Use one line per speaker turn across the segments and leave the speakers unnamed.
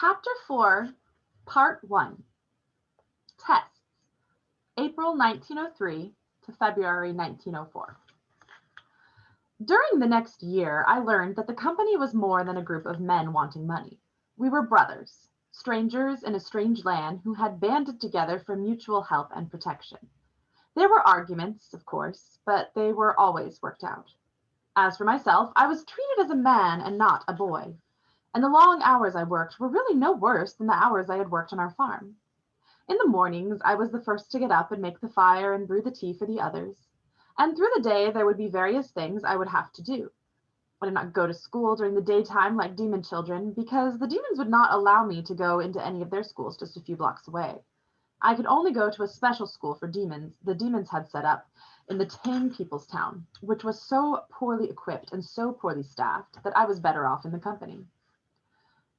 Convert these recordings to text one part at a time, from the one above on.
Chapter 4, Part 1, Tests, April 1903 to February 1904. During the next year, I learned that the company was more than a group of men wanting money. We were brothers, strangers in a strange land who had banded together for mutual help and protection. There were arguments, of course, but they were always worked out. As for myself, I was treated as a man and not a boy, and the long hours I worked were really no worse than the hours I had worked on our farm. In the mornings, I was the first to get up and make the fire and brew the tea for the others, and through the day there would be various things I would have to do. I did not go to school during the daytime like demon children, because the demons would not allow me to go into any of their schools just a few blocks away. I could only go to a special school for demons the demons had set up in the tame people's town, which was so poorly equipped and so poorly staffed that I was better off in the company.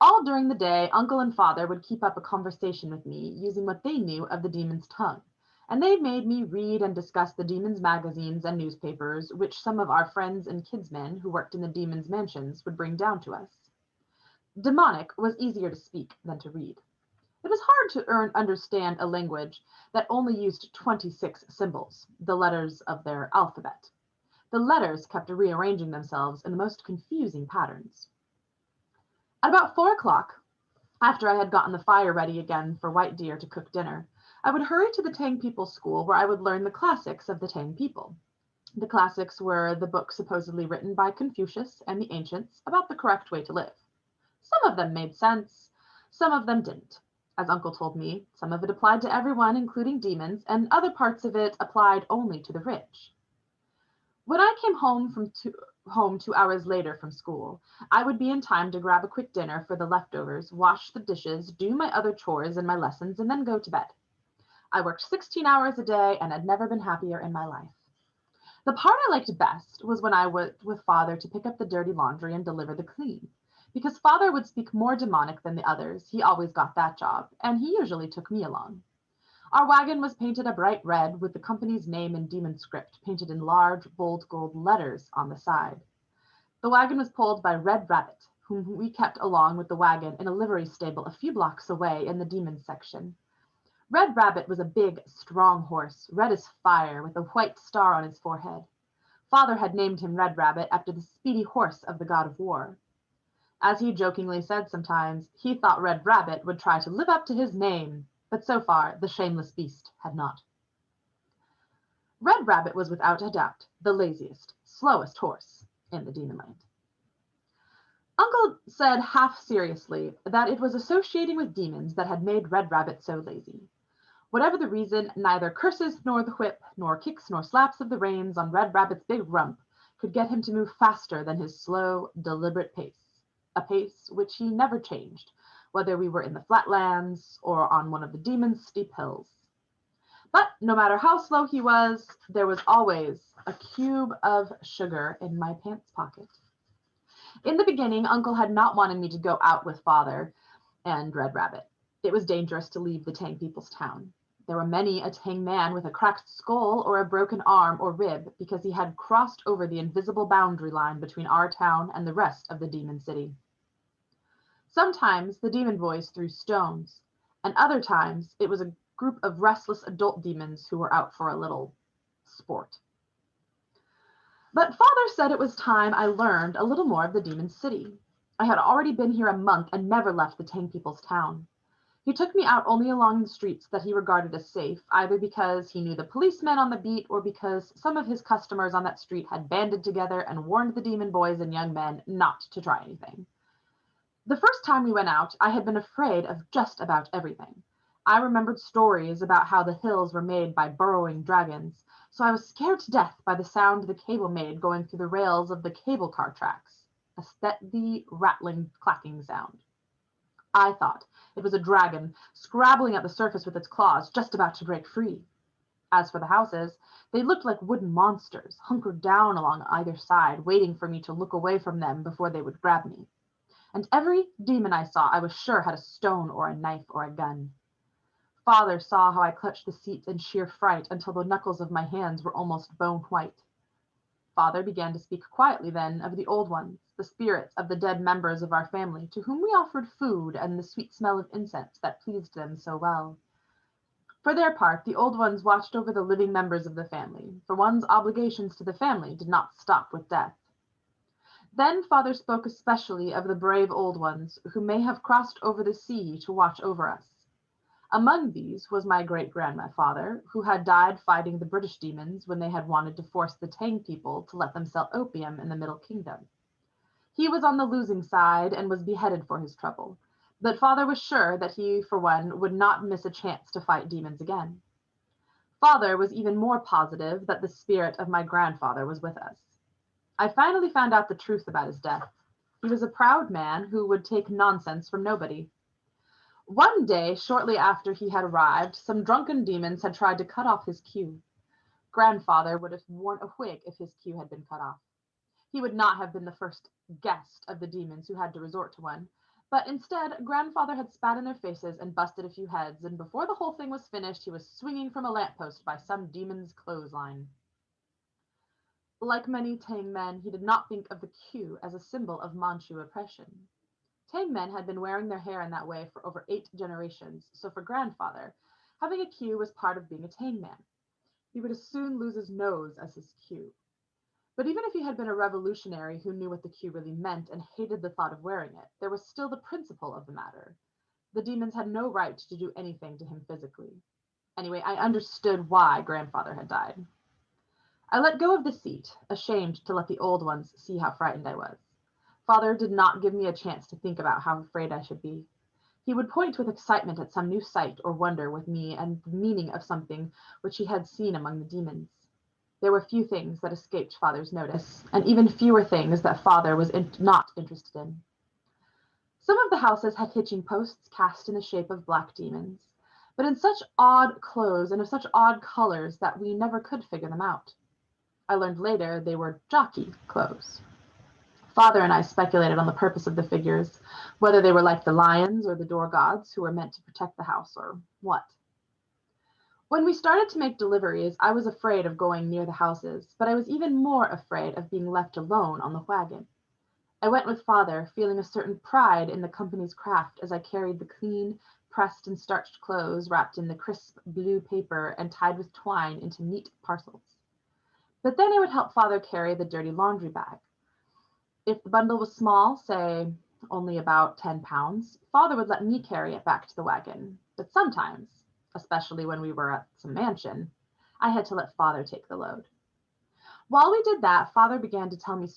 All during the day, Uncle and Father would keep up a conversation with me using what they knew of the demon's tongue, and they made me read and discuss the demon's magazines and newspapers, which some of our friends and kinsmen who worked in the demon's mansions would bring down to us. Demonic was easier to speak than to read. It was hard to understand a language that only used 26 symbols, the letters of their alphabet. The letters kept rearranging themselves in the most confusing patterns. At about 4 o'clock, after I had gotten the fire ready again for White Deer to cook dinner, I would hurry to the Tang People's School where I would learn the classics of the Tang people. The classics were the books supposedly written by Confucius and the ancients about the correct way to live. Some of them made sense, some of them didn't. As Uncle told me, some of it applied to everyone, including demons, and other parts of it applied only to the rich. When I came home 2 hours later from school, I would be in time to grab a quick dinner for the leftovers, wash the dishes, do my other chores and my lessons, and then go to bed. I worked 16 hours a day and had never been happier in my life. The part I liked best was when I went with Father to pick up the dirty laundry and deliver the clean. Because Father would speak more demonic than the others, he always got that job, and he usually took me along. Our wagon was painted a bright red with the company's name in demon script painted in large, bold gold letters on the side. The wagon was pulled by Red Rabbit, whom we kept along with the wagon in a livery stable a few blocks away in the demon section. Red Rabbit was a big, strong horse, red as fire, with a white star on his forehead. Father had named him Red Rabbit after the speedy horse of the god of war. As he jokingly said sometimes, he thought Red Rabbit would try to live up to his name, but so far the shameless beast had not. Red Rabbit was without a doubt the laziest, slowest horse in the Demonland. Uncle said half seriously that it was associating with demons that had made Red Rabbit so lazy. Whatever the reason, neither curses nor the whip, nor kicks nor slaps of the reins on Red Rabbit's big rump could get him to move faster than his slow, deliberate pace, a pace which he never changed, whether we were in the flatlands or on one of the demon's steep hills. But no matter how slow he was, there was always a cube of sugar in my pants pocket. In the beginning, Uncle had not wanted me to go out with Father and Red Rabbit. It was dangerous to leave the Tang people's town. There were many a Tang man with a cracked skull or a broken arm or rib because he had crossed over the invisible boundary line between our town and the rest of the demon city. Sometimes the demon boys threw stones, and other times it was a group of restless adult demons who were out for a little sport. But Father said it was time I learned a little more of the demon city. I had already been here a month and never left the Tang people's town. He took me out only along the streets that he regarded as safe, either because he knew the policemen on the beat or because some of his customers on that street had banded together and warned the demon boys and young men not to try anything. The first time we went out, I had been afraid of just about everything. I remembered stories about how the hills were made by burrowing dragons, so I was scared to death by the sound the cable made going through the rails of the cable car tracks, a steady, rattling, clacking sound. I thought it was a dragon scrabbling at the surface with its claws, just about to break free. As for the houses, they looked like wooden monsters, hunkered down along either side, waiting for me to look away from them before they would grab me. And every demon I saw, I was sure had a stone or a knife or a gun. Father saw how I clutched the seats in sheer fright until the knuckles of my hands were almost bone white. Father began to speak quietly then of the old ones, the spirits of the dead members of our family, to whom we offered food and the sweet smell of incense that pleased them so well. For their part, the old ones watched over the living members of the family, for one's obligations to the family did not stop with death. Then Father spoke especially of the brave old ones who may have crossed over the sea to watch over us. Among these was my great-grandfather, who had died fighting the British demons when they had wanted to force the Tang people to let them sell opium in the Middle Kingdom. He was on the losing side and was beheaded for his trouble, but Father was sure that he, for one, would not miss a chance to fight demons again. Father was even more positive that the spirit of my grandfather was with us. I finally found out the truth about his death. He was a proud man who would take nonsense from nobody. One day, shortly after he had arrived, some drunken demons had tried to cut off his queue. Grandfather would have worn a wig if his queue had been cut off. He would not have been the first guest of the demons who had to resort to one, but instead, Grandfather had spat in their faces and busted a few heads, and before the whole thing was finished, he was swinging from a lamppost by some demon's clothesline. Like many Tang men, he did not think of the queue as a symbol of Manchu oppression. Tang men had been wearing their hair in that way for over 8 generations, so for Grandfather, having a queue was part of being a Tang man. He would as soon lose his nose as his queue. But even if he had been a revolutionary who knew what the queue really meant and hated the thought of wearing it, there was still the principle of the matter. The demons had no right to do anything to him physically. Anyway, I understood why Grandfather had died. I let go of the seat, ashamed to let the old ones see how frightened I was. Father did not give me a chance to think about how afraid I should be. He would point with excitement at some new sight or wonder with me and the meaning of something which he had seen among the demons. There were few things that escaped Father's notice, and even fewer things that Father was not interested in. Some of the houses had hitching posts cast in the shape of black demons, but in such odd clothes and of such odd colors that we never could figure them out. I learned later they were jockey clothes. Father and I speculated on the purpose of the figures, whether they were like the lions or the door gods who were meant to protect the house or what. When we started to make deliveries, I was afraid of going near the houses, but I was even more afraid of being left alone on the wagon. I went with Father, feeling a certain pride in the company's craft as I carried the clean, pressed and starched clothes wrapped in the crisp blue paper and tied with twine into neat parcels. But then I would help Father carry the dirty laundry bag. If the bundle was small, say only about 10 pounds, Father would let me carry it back to the wagon. But sometimes, especially when we were at some mansion, I had to let Father take the load. While we did that, Father began to tell me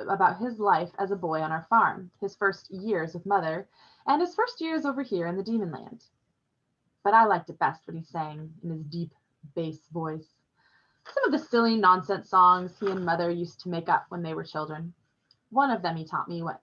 about his life as a boy on our farm, his first years with Mother, and his first years over here in the Demon Land. But I liked it best when he sang in his deep bass voice. Some of the silly nonsense songs he and Mother used to make up when they were children. One of them he taught me went,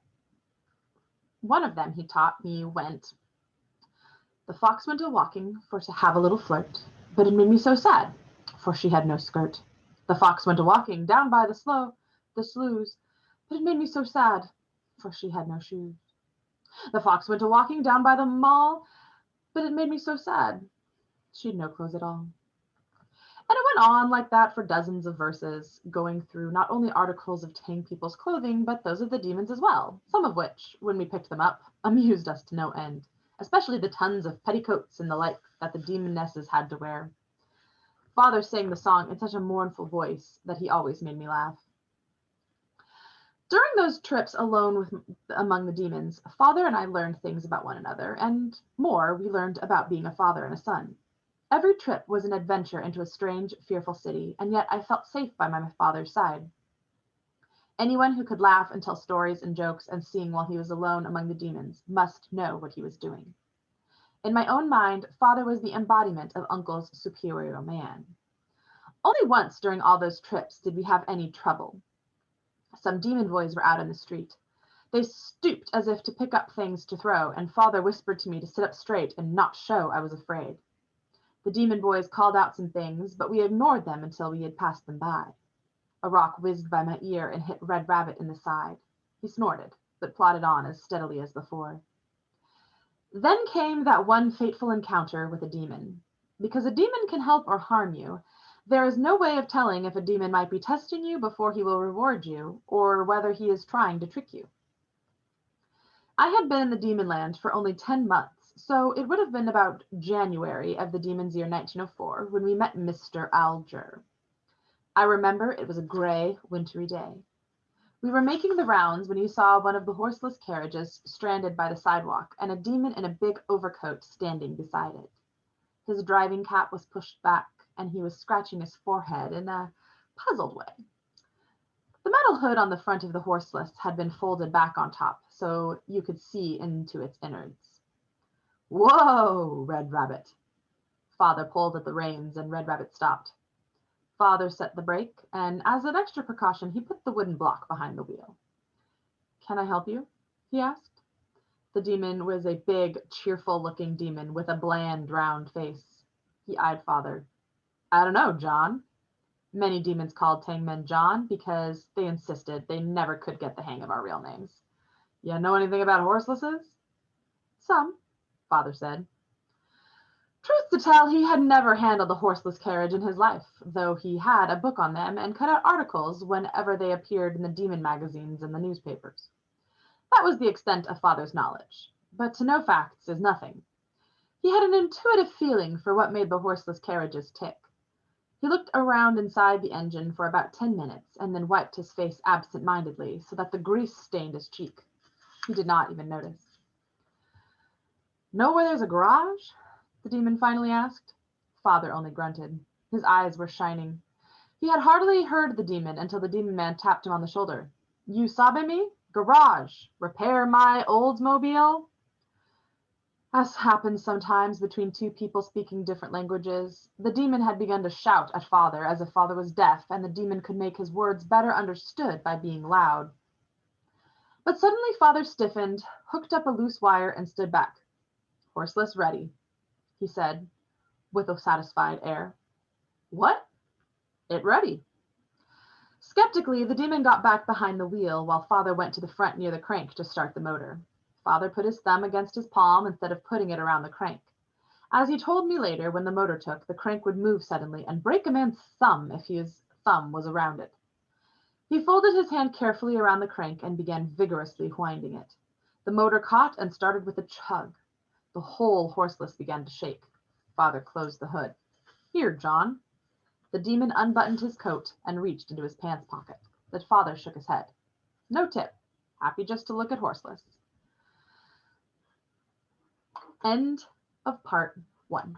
"The fox went a-walking for to have a little flirt, but it made me so sad, for she had no skirt. The fox went a-walking down by the sloughs, but it made me so sad, for she had no shoes. The fox went a-walking down by the mall, but it made me so sad, she'd no clothes at all." And it went on like that for dozens of verses, going through not only articles of Tang people's clothing, but those of the demons as well, some of which, when we picked them up, amused us to no end, especially the tons of petticoats and the like that the demonesses had to wear. Father sang the song in such a mournful voice that he always made me laugh. During those trips alone among the demons, Father and I learned things about one another, and more we learned about being a father and a son. Every trip was an adventure into a strange, fearful city, and yet I felt safe by my father's side. Anyone who could laugh and tell stories and jokes and sing while he was alone among the demons must know what he was doing. In my own mind, Father was the embodiment of Uncle's superior man. Only once during all those trips did we have any trouble. Some demon boys were out in the street. They stooped as if to pick up things to throw, and Father whispered to me to sit up straight and not show I was afraid. The demon boys called out some things, but we ignored them until we had passed them by. A rock whizzed by my ear and hit Red Rabbit in the side. He snorted, but plodded on as steadily as before. Then came that one fateful encounter with a demon. Because a demon can help or harm you, There is no way of telling if a demon might be testing you before he will reward you, or whether he is trying to trick you. I had been in the demon land for only 10 months, so it would have been about January of the demon's year 1904 when we met Mr. Alger. I remember it was a gray, wintry day. We were making the rounds when you saw one of the horseless carriages stranded by the sidewalk and a demon in a big overcoat standing beside it. His driving cap was pushed back, and he was scratching his forehead in a puzzled way. The metal hood on the front of the horseless had been folded back on top, so you could see into its innards. "Whoa, Red Rabbit!" Father pulled at the reins, and Red Rabbit stopped. Father set the brake, and as an extra precaution, he put the wooden block behind the wheel. "Can I help you?" he asked. The demon was a big, cheerful-looking demon with a bland, round face. He eyed Father. "I don't know, John." Many demons called Tangmen John because they insisted they never could get the hang of our real names. "You know anything about horselesses?" "Some," Father said. Truth to tell, he had never handled a horseless carriage in his life, though he had a book on them and cut out articles whenever they appeared in the demon magazines and the newspapers. That was the extent of Father's knowledge, but to know facts is nothing. He had an intuitive feeling for what made the horseless carriages tick. He looked around inside the engine for about 10 minutes and then wiped his face absent-mindedly so that the grease stained his cheek. He did not even notice. "Know where there's a garage?" the demon finally asked. Father only grunted. His eyes were shining. He had hardly heard the demon until the demon man tapped him on the shoulder. "You sabe me? Garage. Repair my Oldsmobile?" As happens sometimes between two people speaking different languages, the demon had begun to shout at Father as if Father was deaf and the demon could make his words better understood by being loud. But suddenly Father stiffened, hooked up a loose wire, and stood back. "Horseless ready," he said, with a satisfied air. "What?" "It ready." Skeptically, the demon got back behind the wheel while Father went to the front near the crank to start the motor. Father put his thumb against his palm instead of putting it around the crank. As he told me later, when the motor took, the crank would move suddenly and break a man's thumb if his thumb was around it. He folded his hand carefully around the crank and began vigorously winding it. The motor caught and started with a chug. The whole horseless began to shake. Father closed the hood. "Here, John." The demon unbuttoned his coat and reached into his pants pocket. The Father shook his head. "No tip. Happy just to look at horseless." End of part 1.